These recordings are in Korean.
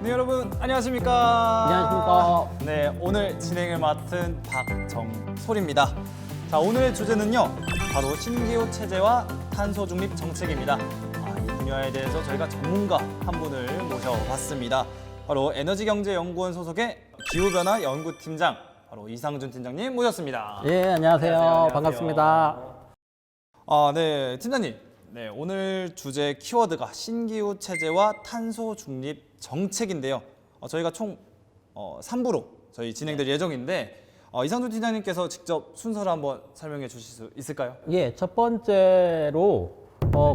네, 여러분 안녕하십니까? 안녕하십니까? 네, 오늘 진행을 맡은 박정솔입니다. 자, 오늘의 주제는요, 바로 신기후 체제와 탄소 중립 정책입니다. 이 분야에 대해서 저희가 전문가 한 분을 모셔봤습니다. 바로 에너지경제연구원 소속의 기후변화 연구팀장, 바로 이상준 팀장님 모셨습니다. 예, 안녕하세요. 안녕하세요. 반갑습니다. 네, 팀장님. 네, 오늘 주제 키워드가 신기후 체제와 탄소 중립 정책인데요. 저희가 총 3부로 저희 진행될 예정인데 이상준 팀장님께서 직접 순서를 한번 설명해 주실 수 있을까요? 예, 첫 번째로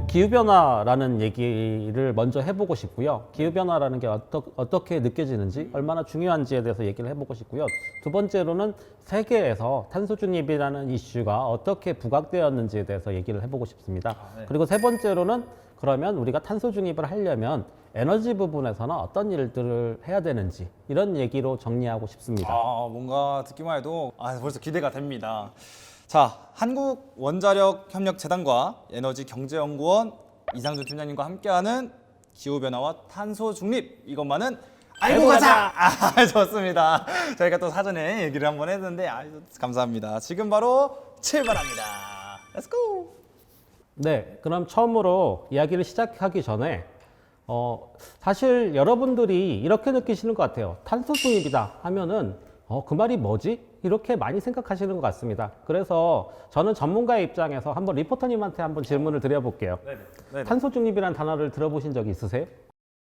기후변화라는 얘기를 먼저 해보고 싶고요. 기후변화라는 게 어떻게 느껴지는지, 얼마나 중요한지에 대해서 얘기를 해보고 싶고요. 두 번째로는 세계에서 탄소 중립이라는 이슈가 어떻게 부각되었는지에 대해서 얘기를 해보고 싶습니다. 네. 그리고 세 번째로는 그러면 우리가 탄소 중립을 하려면 에너지 부분에서는 어떤 일들을 해야 되는지 이런 얘기로 정리하고 싶습니다. 뭔가 듣기만 해도 벌써 기대가 됩니다. 자, 한국원자력협력재단과 에너지경제연구원 이상준 팀장님과 함께하는 기후변화와 탄소 중립, 이것만은 알고 가자! 좋습니다. 저희가 또 사전에 얘기를 한번 했는데 감사합니다. 지금 바로 출발합니다. Let's go! 네, 그럼 처음으로 이야기를 시작하기 전에 사실 여러분들이 이렇게 느끼시는 것 같아요. 탄소 중립이다 하면은 그 말이 뭐지? 이렇게 많이 생각하시는 것 같습니다. 그래서 저는 전문가의 입장에서 한번 리포터님한테 한번 질문을 드려볼게요. 네네. 탄소 중립이라는 단어를 들어보신 적이 있으세요?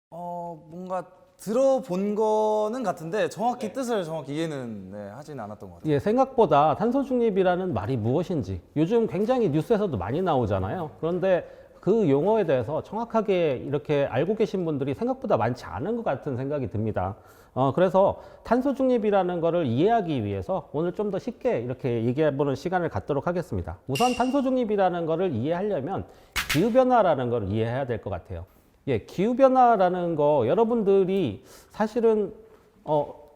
뭔가 들어본 거는 같은데 정확히 뜻을 정확히 이해는 하지는 않았던 것 같아요. 예, 생각보다 탄소 중립이라는 말이 무엇인지 요즘 굉장히 뉴스에서도 많이 나오잖아요. 그런데 그 용어에 대해서 정확하게 이렇게 알고 계신 분들이 생각보다 많지 않은 것 같은 생각이 듭니다. 그래서 탄소 중립이라는 거를 이해하기 위해서 오늘 좀 더 쉽게 이렇게 얘기해보는 시간을 갖도록 하겠습니다. 우선 탄소 중립이라는 거를 이해하려면 기후변화라는 걸 이해해야 될 것 같아요. 예, 기후변화라는 거 여러분들이 사실은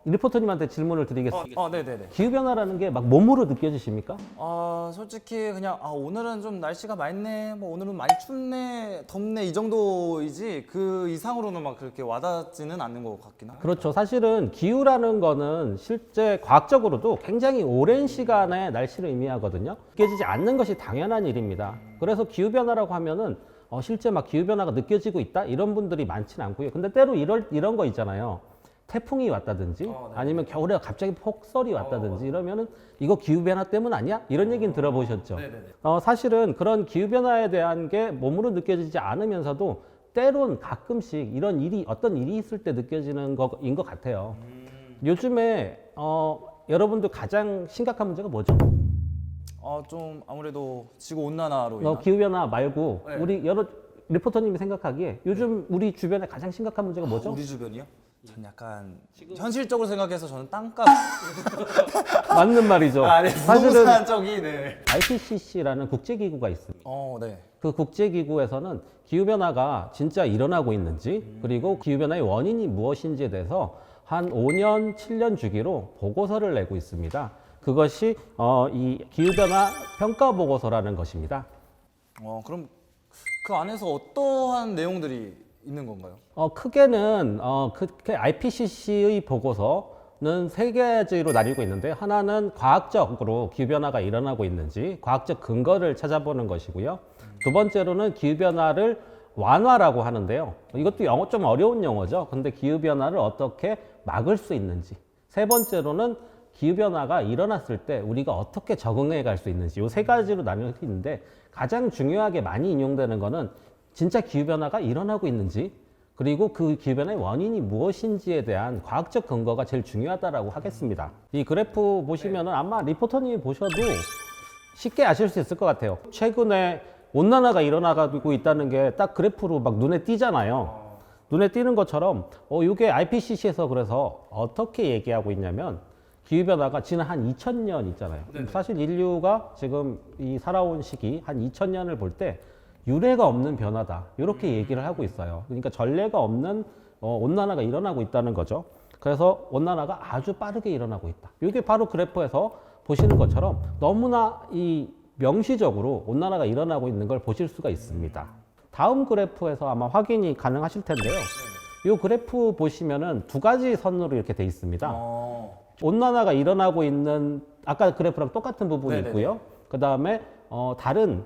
리포터님한테 질문을 드리겠습니다. 네네네. 기후변화라는 게 막 몸으로 느껴지십니까? 솔직히 그냥 오늘은 좀 날씨가 맑네, 뭐 오늘은 많이 춥네, 덥네 이 정도이지 그 이상으로는 막 그렇게 와닿지는 않는 것 같긴 하네요. 그렇죠. 사실은 기후라는 거는 실제 과학적으로도 굉장히 오랜 시간의 날씨를 의미하거든요. 느껴지지 않는 것이 당연한 일입니다. 그래서 기후변화라고 하면은 실제 막 기후변화가 느껴지고 있다 이런 분들이 많지는 않고요. 근데 때로 이런 거 있잖아요. 태풍이 왔다든지 아니면 겨울에 갑자기 폭설이 왔다든지 이러면은 이거 기후변화 때문 아니야? 이런 얘기는 들어보셨죠? 사실은 그런 기후변화에 대한 게 몸으로 느껴지지 않으면서도 때론 가끔씩 어떤 일이 있을 때 느껴지는 거인 것 같아요. 요즘에 여러분들 가장 심각한 문제가 뭐죠? 좀 아무래도 지구 온난화로 인한 기후변화 말고 네. 우리 여러 리포터님이 생각하기에 요즘 우리 주변에 가장 심각한 문제가 뭐죠? 우리 주변이요? 전 약간 현실적으로 생각해서 저는 땅값 맞는 말이죠. 사실은 부동산적이 IPCC라는 국제기구가 있습니다. 네. 그 국제기구에서는 기후변화가 진짜 일어나고 있는지 그리고 기후변화의 원인이 무엇인지에 대해서 한 5년, 7년 주기로 보고서를 내고 있습니다. 그것이 이 기후변화 평가보고서라는 것입니다. 그럼 그 안에서 어떠한 내용들이 있는 건가요? 크게는 IPCC의 보고서는 세 가지로 나뉘고 있는데 하나는 과학적으로 기후변화가 일어나고 있는지 과학적 근거를 찾아보는 것이고요. 두 번째로는 기후변화를 완화라고 하는데요. 이것도 좀 어려운 용어죠. 근데 기후변화를 어떻게 막을 수 있는지. 세 번째로는 기후변화가 일어났을 때 우리가 어떻게 적응해 갈 수 있는지 이 세 가지로 나뉘어져 있는데 가장 중요하게 많이 인용되는 거는 진짜 기후변화가 일어나고 있는지 그리고 그 기후변화의 원인이 무엇인지에 대한 과학적 근거가 제일 중요하다고 하겠습니다. 이 그래프 보시면은 아마 리포터님이 보셔도 쉽게 아실 수 있을 것 같아요. 최근에 온난화가 일어나고 있다는 게 딱 그래프로 막 눈에 띄잖아요. 눈에 띄는 것처럼 이게 IPCC에서 그래서 어떻게 얘기하고 있냐면 기후변화가 지난 한 2000년 있잖아요. 사실 인류가 지금 이 살아온 시기 한 2000년을 볼 때 유례가 없는 변화다 이렇게 얘기를 하고 있어요. 그러니까 전례가 없는 온난화가 일어나고 있다는 거죠. 그래서 온난화가 아주 빠르게 일어나고 있다. 이게 바로 그래프에서 보시는 것처럼 너무나 이 명시적으로 온난화가 일어나고 있는 걸 보실 수가 있습니다. 다음 그래프에서 아마 확인이 가능하실 텐데요. 이 그래프 보시면은 두 가지 선으로 이렇게 돼 있습니다. 온난화가 일어나고 있는 아까 그래프랑 똑같은 부분이 네네네. 있고요. 그 다음에 다른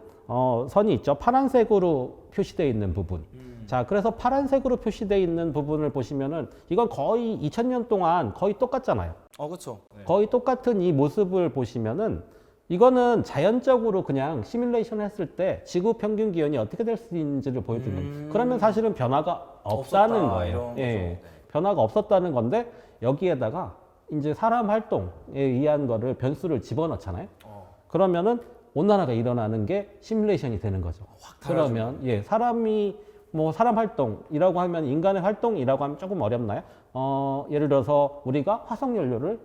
선이 있죠. 파란색으로 표시되어 있는 부분. 자, 그래서 파란색으로 표시되어 있는 부분을 보시면은 이건 거의 2000년 동안 거의 똑같잖아요. 그렇죠. 거의 똑같은 이 모습을 보시면은 이거는 자연적으로 그냥 시뮬레이션 했을 때 지구 평균 기온이 어떻게 될 수 있는지를 보여주는 겁니다. 그러면 사실은 변화가 없다는 없었다, 거예요. 이런 거죠. 예, 네. 변화가 없었다는 건데 여기에다가 이제 사람 활동에 의한 거를 변수를 집어넣잖아요. 그러면은 온난화가 일어나는 게 시뮬레이션이 되는 거죠. 그러면 예, 사람이 뭐 사람 활동이라고 하면 인간의 활동이라고 하면 조금 어렵나요? 예를 들어서 우리가 화석 연료를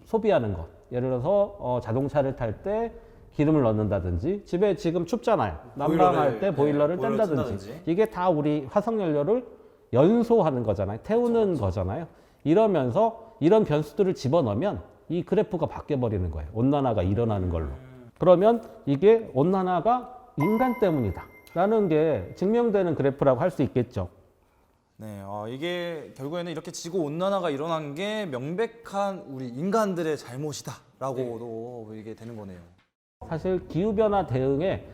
소비하는 것. 예를 들어서 자동차를 탈 때 기름을 넣는다든지 집에 지금 춥잖아요. 난방할 때 보일러를 뗀다든지 이게 다 우리 화석 연료를 연소하는 거잖아요. 태우는 거잖아요. 이러면서 이런 변수들을 집어넣으면 이 그래프가 바뀌어 버리는 거예요. 온난화가 일어나는 걸로. 그러면 이게 온난화가 인간 때문이다 라는 게 증명되는 그래프라고 할 수 있겠죠. 네, 이게 결국에는 이렇게 지구 온난화가 일어난 게 명백한 우리 인간들의 잘못이다라고도 이게 되는 거네요. 사실 기후변화 대응에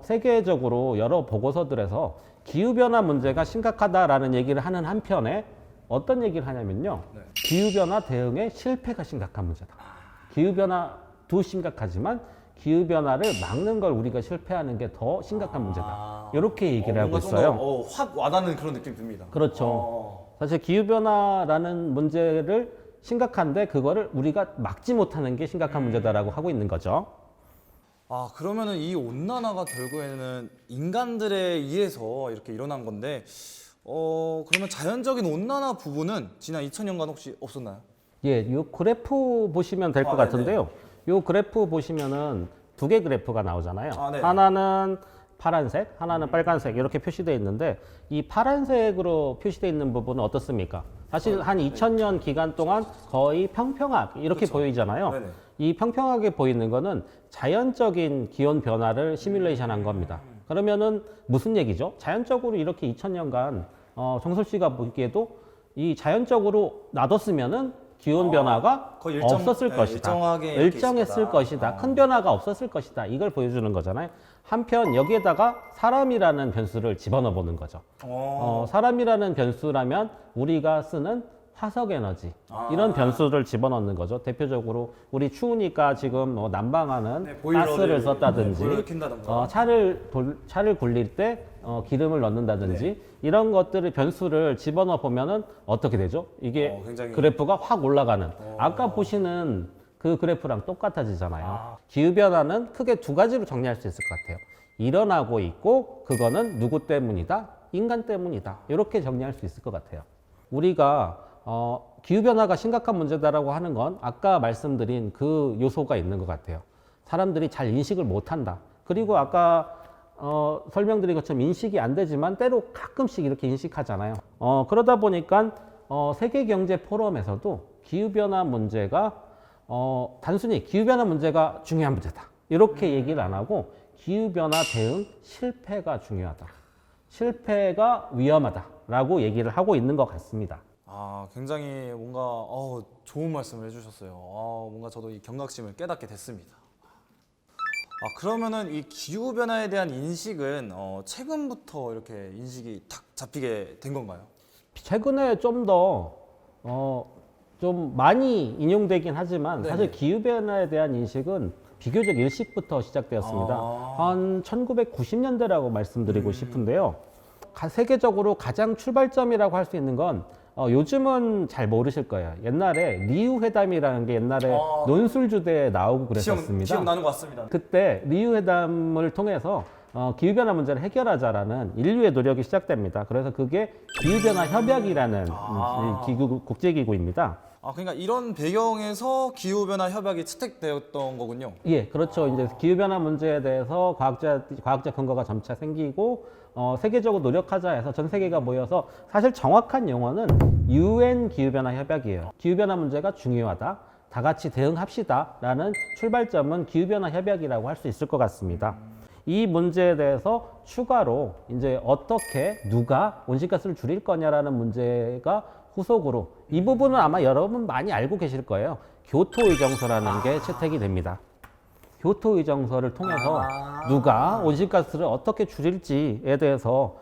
세계적으로 여러 보고서들에서 기후변화 문제가 심각하다라는 얘기를 하는 한편에 어떤 얘기를 하냐면요. 기후변화 대응의 실패가 심각한 문제다. 기후변화도 심각하지만 기후변화를 막는 걸 우리가 실패하는 게 더 심각한 문제다. 이렇게 얘기를 하고 뭔가 좀 있어요. 더, 확 와닿는 그런 느낌이 듭니다. 그렇죠. 사실 기후변화라는 문제를 심각한데 그거를 우리가 막지 못하는 게 심각한 문제다라고 하고 있는 거죠. 그러면은 이 온난화가 결국에는 인간들에 의해서 이렇게 일어난 건데, 그러면 자연적인 온난화 부분은 지난 2000년간 혹시 없었나요? 예, 이 그래프 보시면 될 것 네네. 같은데요. 이 그래프 보시면은 두 개 그래프가 나오잖아요. 네네. 하나는 파란색, 하나는 빨간색 이렇게 표시되어 있는데 이 파란색으로 표시되어 있는 부분은 어떻습니까? 사실 한 2000년 기간 동안 거의 평평하게 이렇게 보이잖아요. 네네. 이 평평하게 보이는 거는 자연적인 기온 변화를 시뮬레이션 한 겁니다. 그러면은 무슨 얘기죠? 자연적으로 이렇게 2000년간 정솔 씨가 보기에도 이 자연적으로 놔뒀으면은 기온 변화가 거의 없었을 것이다. 일정하게 이렇게 일정했을 있을 거다. 것이다. 큰 변화가 없었을 것이다. 이걸 보여주는 거잖아요. 한편 여기에다가 사람이라는 변수를 집어넣어 보는 거죠. 사람이라는 변수라면 우리가 쓰는 화석 에너지 이런 변수를 집어넣는 거죠. 대표적으로 우리 추우니까 지금 난방하는 가스를 썼다든지 보일러를 켠다던가. 차를 굴릴 때 기름을 넣는다든지 이런 것들을 변수를 집어넣어 보면은 어떻게 되죠? 이게 굉장히- 그래프가 확 올라가는 아까 보시는 그 그래프랑 똑같아지잖아요. 기후변화는 크게 두 가지로 정리할 수 있을 것 같아요. 일어나고 있고 그거는 누구 때문이다? 인간 때문이다. 이렇게 정리할 수 있을 것 같아요. 우리가 기후변화가 심각한 문제다라고 하는 건 아까 말씀드린 그 요소가 있는 것 같아요. 사람들이 잘 인식을 못한다. 그리고 아까 설명드린 것처럼 인식이 안 되지만 때로 가끔씩 이렇게 인식하잖아요. 그러다 보니까 세계경제포럼에서도 기후변화 문제가 단순히 기후변화 문제가 중요한 문제다. 이렇게 얘기를 안 하고 기후변화 대응 실패가 중요하다. 실패가 위험하다라고 얘기를 하고 있는 것 같습니다. 굉장히 뭔가 좋은 말씀을 해주셨어요. 뭔가 저도 이 경각심을 깨닫게 됐습니다. 그러면은 이 기후 변화에 대한 인식은 최근부터 이렇게 인식이 탁 잡히게 된 건가요? 최근에 좀 더 좀 많이 인용되긴 하지만 네네. 사실 기후변화에 대한 인식은 비교적 일찍부터 시작되었습니다. 한 1990년대라고 말씀드리고 싶은데요. 세계적으로 가장 출발점이라고 할 수 있는 건 요즘은 잘 모르실 거예요. 옛날에 리우 회담이라는 게 옛날에 논술주대에 나오고 그랬었습니다. 기억나는 것 같습니다. 그때 리우 회담을 통해서 기후변화 문제를 해결하자라는 인류의 노력이 시작됩니다. 그래서 그게 기후변화 협약이라는 국제기구입니다. 그러니까 이런 배경에서 기후 변화 협약이 채택되었던 거군요. 예, 그렇죠. 이제 기후변화 문제에 대해서 과학적 근거가 점차 생기고 세계적으로 노력하자 해서 전 세계가 모여서 사실 정확한 용어는 UN 기후변화 협약이에요. 기후변화 문제가 중요하다. 다 같이 대응합시다라는 출발점은 기후변화 협약이라고 할 수 있을 것 같습니다. 이 문제에 대해서 추가로 이제 어떻게 누가 온실가스를 줄일 거냐라는 문제가 후속으로 이 부분은 아마 여러분 많이 알고 계실 거예요. 교토의정서라는 게 채택이 됩니다. 교토의정서를 통해서 누가 온실가스를 어떻게 줄일지에 대해서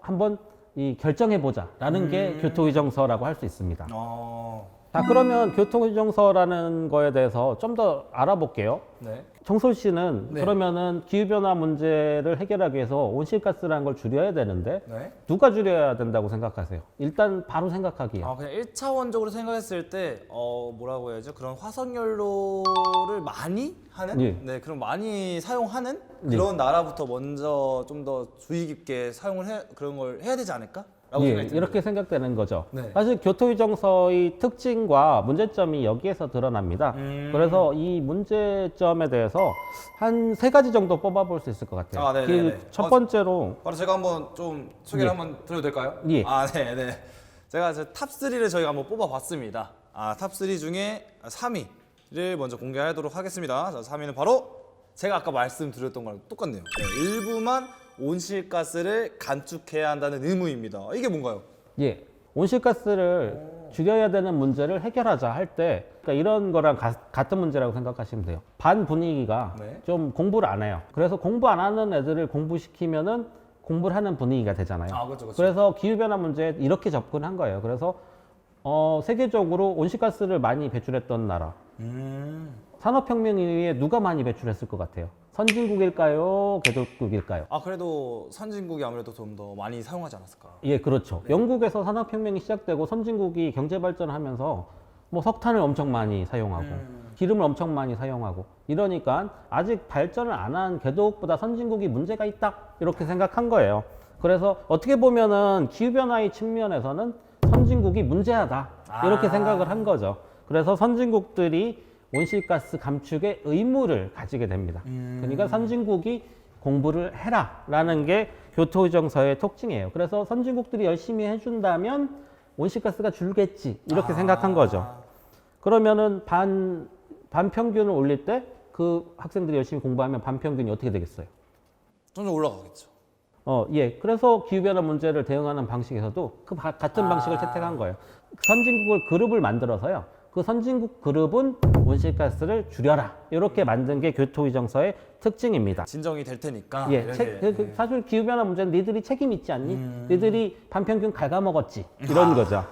한번 이 결정해보자라는 게 교토의정서라고 할 수 있습니다. 자, 그러면 교토의정서라는 거에 대해서 좀 더 알아볼게요. 네. 정솔 씨는 네. 그러면은 기후변화 문제를 해결하기 위해서 온실가스라는 걸 줄여야 되는데 네. 누가 줄여야 된다고 생각하세요? 일단 바로 생각하기에. 그냥 1차원적으로 생각했을 때 뭐라고 해야죠? 그런 화석연료를 많이 하는? 예. 네, 그럼 많이 사용하는 예. 그런 나라부터 먼저 좀 더 주의 깊게 사용을 그런 걸 해야 되지 않을까? 라고 예, 생각이 듭니다. 이렇게 생각되는 거죠. 네. 사실 교토의정서의 특징과 문제점이 여기에서 드러납니다. 그래서 이 문제점에 대해서 한 3가지 정도 뽑아볼 수 있을 것 같아요. 네네네. 첫 번째로 바로 제가 한번 좀 소개를 예. 한번 드려도 될까요? 예. 네네. 제가 탑3를 저희가 한번 뽑아봤습니다. 탑3 중에 3위를 먼저 공개하도록 하겠습니다. 자, 3위는 바로 제가 아까 말씀드렸던 거랑 똑같네요. 네, 일부만 온실가스를 감축해야 한다는 의무입니다. 이게 뭔가요? 예, 온실가스를 줄여야 되는 문제를 해결하자 할 때 그러니까 이런 거랑 같은 문제라고 생각하시면 돼요. 반 분위기가 네. 좀 공부를 안 해요. 그래서 공부 안 하는 애들을 공부시키면은 공부를 하는 분위기가 되잖아요. 그렇죠. 그래서 기후변화 문제에 이렇게 접근한 거예요. 그래서 세계적으로 온실가스를 많이 배출했던 나라, 산업혁명 이후에 누가 많이 배출했을 것 같아요? 선진국일까요? 개도국일까요? 그래도 선진국이 아무래도 좀 더 많이 사용하지 않았을까? 예, 그렇죠. 영국에서 산업혁명이 시작되고 선진국이 경제 발전하면서 뭐 석탄을 엄청 많이 사용하고 기름을 엄청 많이 사용하고 이러니까 아직 발전을 안 한 개도국보다 선진국이 문제가 있다 이렇게 생각한 거예요. 그래서 어떻게 보면은 기후변화의 측면에서는 선진국이 문제하다 이렇게 생각을 한 거죠. 그래서 선진국들이 온실가스 감축의 의무를 가지게 됩니다. 그러니까 선진국이 공부를 해라라는 게 교토의정서의 특징이에요. 그래서 선진국들이 열심히 해준다면 온실가스가 줄겠지 이렇게 생각한 거죠. 그러면은 반평균을 올릴 때 그 학생들이 열심히 공부하면 반평균이 어떻게 되겠어요? 점점 올라가겠죠. 예. 그래서 기후변화 문제를 대응하는 방식에서도 그 같은 방식을 채택한 거예요. 선진국을 그룹을 만들어서요. 그 선진국 그룹은 온실가스를 줄여라. 이렇게 만든 게 교토의정서의 특징입니다. 진정이 될 테니까. 예, 이렇게. 사실 기후변화 문제는 니들이 책임 있지 않니? 니들이 반평균 갉아먹었지. 이런 거죠.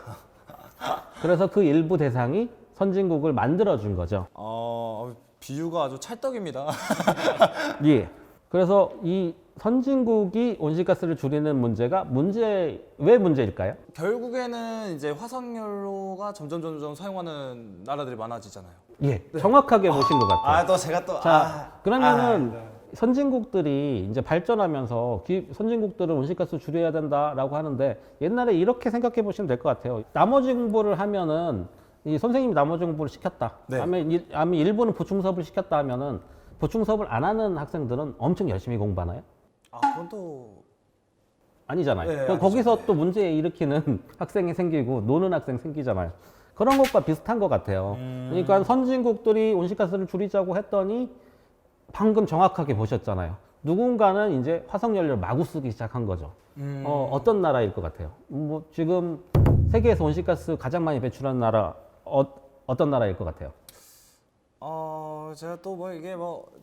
그래서 그 일부 대상이 선진국을 만들어준 거죠. 비유가 아주 찰떡입니다. 예. 그래서 이 선진국이 온실가스를 줄이는 문제가 왜 문제일까요? 결국에는 이제 화석연료가 점점 사용하는 나라들이 많아지잖아요. 예, 정확하게 보신 것 같아요. 또 제가 또 자, 그러면은 선진국들이 이제 발전하면서 선진국들은 온실가스 줄여야 된다라고 하는데 옛날에 이렇게 생각해 보시면 될 것 같아요. 나머지 공부를 하면은 이 선생님이 나머지 공부를 시켰다. 네. 아니면 일부는 보충 수업을 시켰다 하면은 보충 수업을 안 하는 학생들은 엄청 열심히 공부하나요? 그건 또 아니잖아요. 네, 그럼 아니죠. 거기서 또 문제 일으키는 학생이 생기고 노는 학생 생기잖아요. 그런 것과 비슷한 것 같아요. 그러니까 선진국들이 온실가스를 줄이자고 했더니 방금 정확하게 보셨잖아요. 누군가는 이제 화석연료를 마구 쓰기 시작한 거죠. 어떤 나라일 것 같아요? 뭐 지금 세계에서 온실가스 가장 많이 배출한 나라 어떤 나라일 것 같아요? 제가 또 이게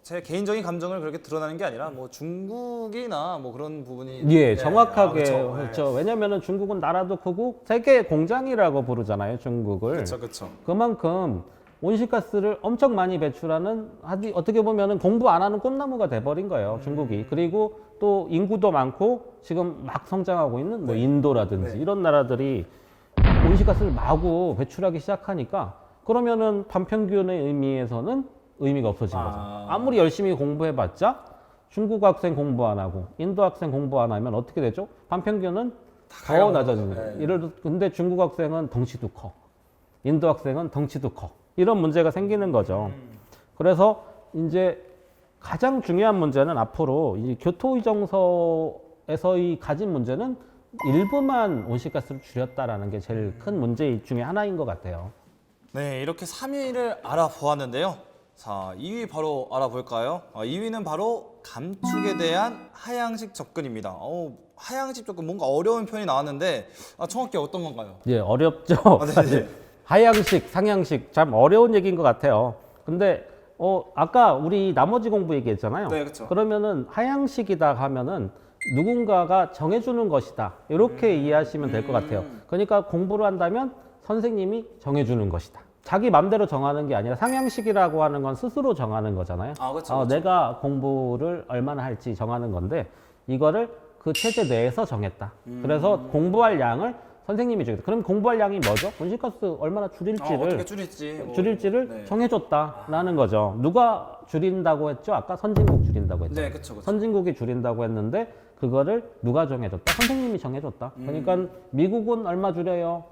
제 개인적인 감정을 그렇게 드러나는 게 아니라 중국이나 그런 부분이 예, 정확하게 그렇죠. 그렇죠. 왜냐면은 중국은 나라도 크고 세계 공장이라고 부르잖아요, 중국을. 그렇죠. 그만큼 온실가스를 엄청 많이 배출하는 어떻게 보면은 공부 안 하는 꿈나무가 돼버린 거예요, 중국이. 그리고 또 인구도 많고 지금 막 성장하고 있는 뭐 인도라든지 이런 나라들이 온실가스를 마구 배출하기 시작하니까 그러면은 반평균의 의미에서는 의미가 없어진 거죠. 아무리 열심히 공부해봤자 중국 학생 공부 안 하고 인도 학생 공부 안 하면 어떻게 되죠? 반평균은 더 낮아지는 거예요. 근데 중국 학생은 덩치도 커. 인도 학생은 덩치도 커. 이런 문제가 생기는 거죠. 그래서 이제 가장 중요한 문제는 앞으로 이 교토의정서에서의 가진 문제는 일부만 온실가스를 줄였다라는 게 제일 큰 문제 중에 하나인 것 같아요. 네, 이렇게 3위를 알아보았는데요. 자, 2위 바로 알아볼까요? 2위는 바로 감축에 대한 하향식 접근입니다. 하향식 접근 뭔가 어려운 표현이 나왔는데 정확히 어떤 건가요? 예, 어렵죠. 네네. 사실 하향식, 상향식 참 어려운 얘기인 것 같아요. 근데 아까 우리 나머지 공부 얘기했잖아요. 네, 그쵸. 그러면은 하향식이다 하면은 누군가가 정해주는 것이다. 이렇게 이해하시면 될 것 같아요. 그러니까 공부를 한다면 선생님이 정해주는 것이다. 자기 맘대로 정하는 게 아니라 상향식이라고 하는 건 스스로 정하는 거잖아요. 그쵸. 내가 공부를 얼마나 할지 정하는 건데 이거를 그 체제 내에서 정했다. 그래서 공부할 양을 선생님이 정했다. 그럼 공부할 양이 뭐죠? 온실가스 얼마나 줄일지를 어떻게 줄일지. 네. 정해줬다라는 거죠. 누가 줄인다고 했죠? 아까 선진국 줄인다고 했죠. 네, 그쵸. 선진국이 줄인다고 했는데 그거를 누가 정해줬다? 선생님이 정해줬다. 그러니까 미국은 얼마 줄여요?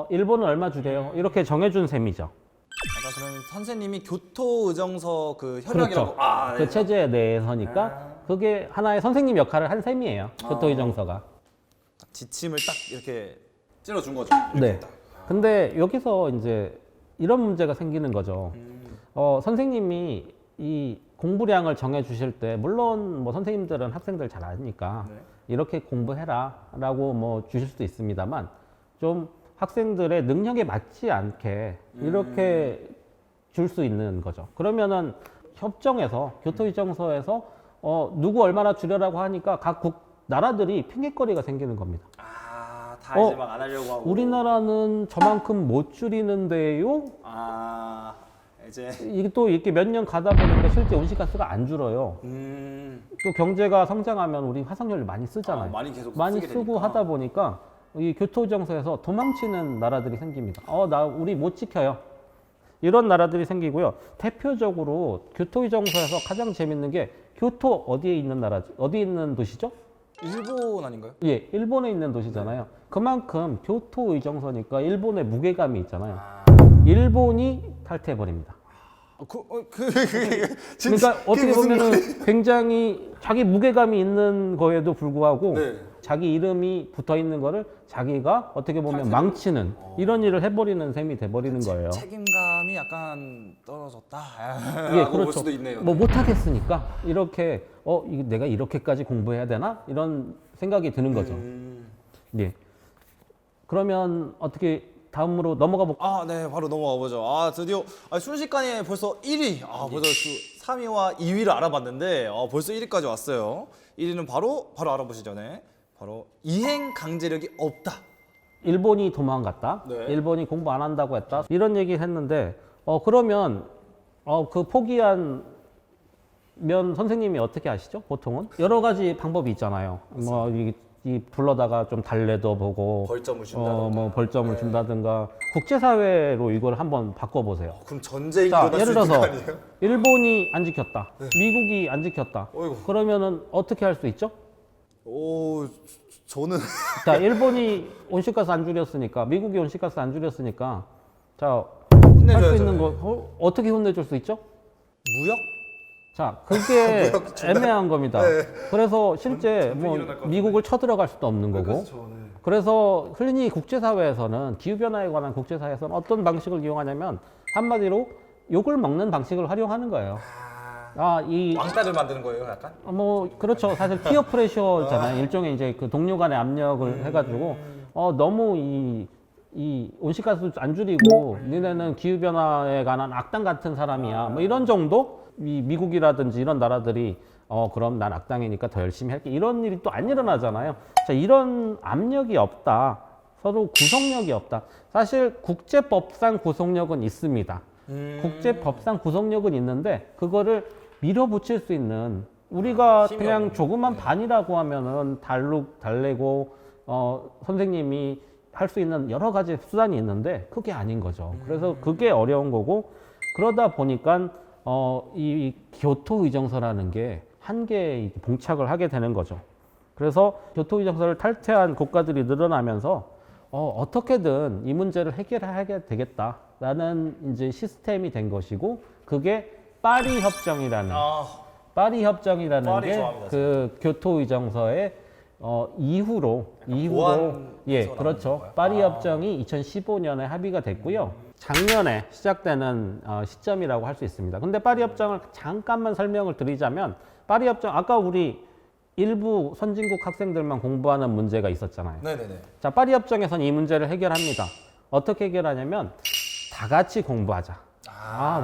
일본은 얼마 줄여요? 이렇게 정해준 셈이죠. 약간 그런 선생님이 교토의정서 그 협약이라고. 그렇죠. 그 체제 내에서니까 그게 하나의 선생님 역할을 한 셈이에요. 교토의정서가. 지침을 딱 이렇게 찔러준 거죠. 네. 근데 여기서 이제 이런 문제가 생기는 거죠. 선생님이 이 공부량을 정해 주실 때, 물론 뭐 선생님들은 학생들 잘 아니까 네. 이렇게 공부해라 라고 뭐 주실 수도 있습니다만, 좀 학생들의 능력에 맞지 않게 이렇게 줄 수 있는 거죠. 그러면은 협정에서, 교토의정서에서 누구 얼마나 줄여라고 하니까 각 나라들이 핑계거리가 생기는 겁니다. 다 이제 막 안 하려고 하고. 우리나라는 저만큼 못 줄이는데요. 이제. 이게 또 이렇게 몇 년 가다 보니까 실제 온실가스가 안 줄어요. 또 경제가 성장하면 우리 화석연료 많이 쓰잖아요. 많이 계속 많이 쓰게 쓰고 되니까. 하다 보니까 이 교토의정서에서 도망치는 나라들이 생깁니다. 우리 못 지켜요. 이런 나라들이 생기고요. 대표적으로 교토의정서에서 가장 재밌는 게 교토 어디에 있는 어디 있는 도시죠? 일본 아닌가요? 예, 일본에 있는 도시잖아요. 그만큼 교토의정서니까 일본의 무게감이 있잖아요. 일본이 탈퇴해버립니다. 그러니까 어떻게 보면은 굉장히 자기 무게감이 있는 거에도 불구하고 네. 자기 이름이 붙어 있는 거를 자기가 어떻게 보면 망치는 이런 일을 해버리는 셈이 돼버리는 거예요. 책임감이 약간 떨어졌다. 예, 라고 볼 그렇죠. 수도 있네요. 뭐 못하겠으니까 이렇게 내가 이렇게까지 공부해야 되나 이런 생각이 드는 거죠. 예. 그러면 어떻게 다음으로 넘어가 볼까요? 네, 바로 넘어가 보죠. 드디어 순식간에 벌써 1위. 벌써 3위와 2위를 알아봤는데 벌써 1위까지 왔어요. 1위는 바로 알아보시죠. 네. 바로 이행 강제력이 없다. 일본이 도망갔다. 네. 일본이 공부 안 한다고 했다. 이런 얘기를 했는데 그러면 그 포기한 면 선생님이 어떻게 하시죠? 보통은 여러 가지 방법이 있잖아요. 뭐 이 불러다가 좀 달래도 보고 벌점을 준다든가. 뭐 벌점을 준다든가 국제사회로 이걸 한번 바꿔보세요. 그럼 전쟁이 자, 일어날 수 예를 있는 거 들어서 아니에요? 일본이 안 지켰다. 미국이 안 지켰다. 어이구. 그러면은 어떻게 할 수 있죠? 저는 자, 일본이 온실가스 안 줄였으니까, 미국이 온실가스 안 줄였으니까, 자, 할 수 있는 거 어떻게 혼내줄 수 있죠? 무역? 자, 그게 무역 중단. 애매한 겁니다. 네. 그래서 실제 뭐 일어날 것 미국을 쳐들어갈 수도 없는 거고. 그래서 흔히 국제사회에서는 기후변화에 관한 국제사회에서는 어떤 방식을 이용하냐면 한마디로 욕을 먹는 방식을 활용하는 거예요. 왕따를 만드는 거예요, 약간? 뭐 그렇죠. 사실 피어 프레셔잖아요. 일종의 이제 그 동료 간의 압력을 해가지고 너무 이 온실가스 안 줄이고 니네는 기후변화에 관한 악당 같은 사람이야. 뭐 이런 정도? 이 미국이라든지 이런 나라들이 그럼 난 악당이니까 더 열심히 할게. 이런 일이 또 안 일어나잖아요. 자, 이런 압력이 없다. 서로 구속력이 없다. 사실 국제법상 구속력은 있습니다. 국제법상 구속력은 있는데 그거를 밀어붙일 수 있는 우리가 힘이 그냥 없는. 조그만 반이라고 하면은 달래고 선생님이 할 수 있는 여러 가지 수단이 있는데 그게 아닌 거죠. 그래서 그게 어려운 거고 그러다 보니까 이 교토의정서라는 게 한계에 봉착을 하게 되는 거죠. 그래서 교토의정서를 탈퇴한 국가들이 늘어나면서 어떻게든 이 문제를 해결하게 되겠다라는 이제 시스템이 된 것이고 그게 파리 협정이라는 파리 게 좋아합니다, 그 교토의정서의 이후로 보완해서 그렇죠. 나오는 건가요? 파리 협정이 2015년에 합의가 됐고요. 작년에 시작되는 시점이라고 할 수 있습니다. 근데 파리 협정을 잠깐만 설명을 드리자면 파리 협정 아까 우리 일부 선진국 학생들만 공부하는 문제가 있었잖아요. 네네네. 자, 파리 협정에서는 이 문제를 해결합니다. 어떻게 해결하냐면 다 같이 공부하자.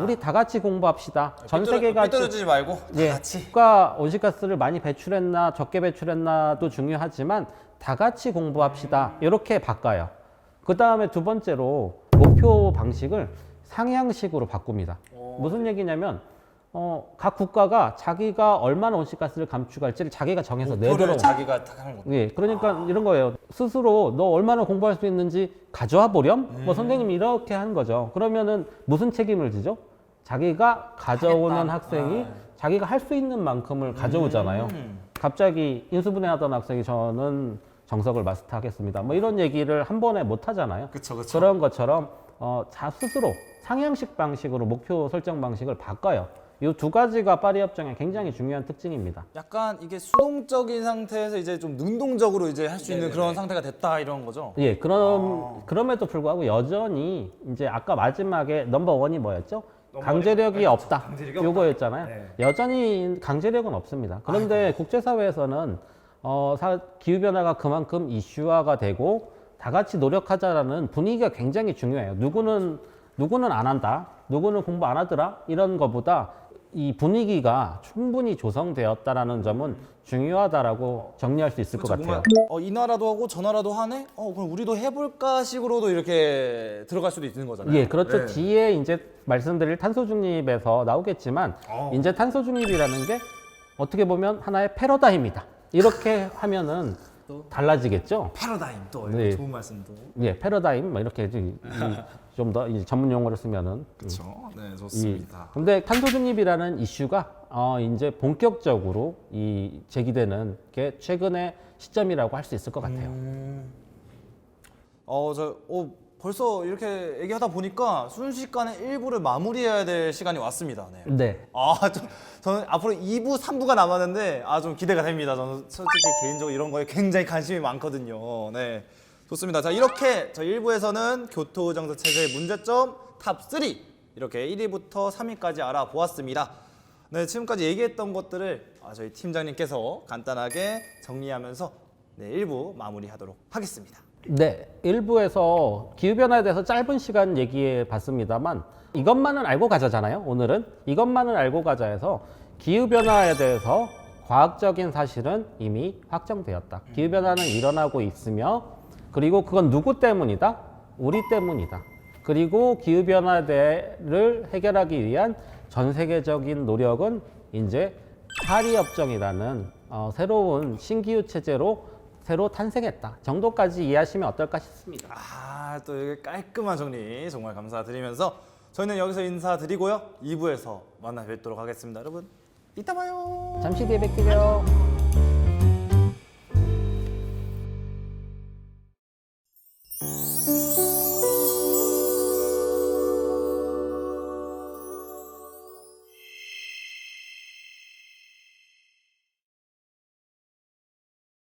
우리 다 같이 공부합시다. 전 세계가 삐뚤어지지 말고 다 같이. 국가 온실가스를 많이 배출했나 적게 배출했나도 중요하지만 다 같이 공부합시다. 이렇게 바꿔요. 그 다음에 두 번째로 목표 방식을 상향식으로 바꿉니다. 무슨 얘기냐면 각 국가가 자기가 얼마나 온실가스를 감축할지를 자기가 정해서 목표를 내도록. 자기가 딱 하는 거. 예, 그러니까 이런 거예요. 스스로 너 얼마나 공부할 수 있는지 가져와 보렴? 뭐 선생님이 이렇게 하는 거죠. 그러면은 무슨 책임을 지죠? 자기가 가져오는 하겠다. 학생이 자기가 할 수 있는 만큼을 가져오잖아요. 갑자기 인수분해 하던 학생이 저는 정석을 마스터하겠습니다. 뭐 이런 얘기를 한 번에 못 하잖아요. 그쵸. 그런 것처럼 자 스스로 상향식 방식으로 목표 설정 방식을 바꿔요. 이 두 가지가 파리 협정의 굉장히 중요한 특징입니다. 약간 이게 수동적인 상태에서 이제 좀 능동적으로 이제 할 수 있는 그런 상태가 됐다 이런 거죠. 예, 그럼에도 불구하고 여전히 이제 아까 마지막에 넘버 원이 뭐였죠? 강제력이 없다. 강제력이 없다. 요거였잖아요. 네. 여전히 강제력은 없습니다. 그런데 국제사회에서는 기후변화가 그만큼 이슈화가 되고 다 같이 노력하자라는 분위기가 굉장히 중요해요. 누구는 안 한다. 누구는 공부 안 하더라. 이런 거보다 이 분위기가 충분히 조성되었다라는 점은 중요하다라고 정리할 수 있을 것 같아요. 뭔가 이 나라도 하고 저 나라도 하네? 그럼 우리도 해볼까 식으로도 이렇게 들어갈 수도 있는 거잖아요. 예, 그렇죠. 네. 뒤에 이제 말씀드릴 탄소 중립에서 나오겠지만 이제 탄소 중립이라는 게 어떻게 보면 하나의 패러다임이다. 이렇게 하면은 달라지겠죠. 패러다임 또 네. 좋은 말씀도. 예, 패러다임 뭐 이렇게 좀 더 전문 용어를 쓰면은 그렇죠. 네, 좋습니다. 근데 탄소 중립이라는 이슈가 이제 본격적으로 제기되는 게 최근의 시점이라고 할 수 있을 것 같아요. 벌써 이렇게 얘기하다 보니까 순식간에 1부를 마무리해야 될 시간이 왔습니다. 네. 네. 저는 앞으로 2부, 3부가 남았는데 좀 기대가 됩니다. 저는 솔직히 개인적으로 이런 거에 굉장히 관심이 많거든요. 네. 좋습니다. 자, 이렇게 저희 1부에서는 교토정책 체제의 문제점 탑3 이렇게 1위부터 3위까지 알아보았습니다. 네, 지금까지 얘기했던 것들을 저희 팀장님께서 간단하게 정리하면서 1부 마무리하도록 하겠습니다. 네, 1부에서 기후변화에 대해서 짧은 시간 얘기해 봤습니다만 이것만은 알고 가자잖아요. 오늘은 이것만은 알고 가자 해서 기후변화에 대해서 과학적인 사실은 이미 확정되었다. 기후변화는 일어나고 있으며 그리고 그건 누구 때문이다? 우리 때문이다. 그리고 기후변화를 해결하기 위한 전 세계적인 노력은 이제 파리협정이라는 새로운 신기후 체제로 새로 탄생했다 정도까지 이해하시면 어떨까 싶습니다. 또 이게 깔끔한 정리 정말 감사드리면서 저희는 여기서 인사드리고요. 2부에서 만나 뵙도록 하겠습니다. 여러분 이따 봐요. 잠시 뒤에 뵐게요.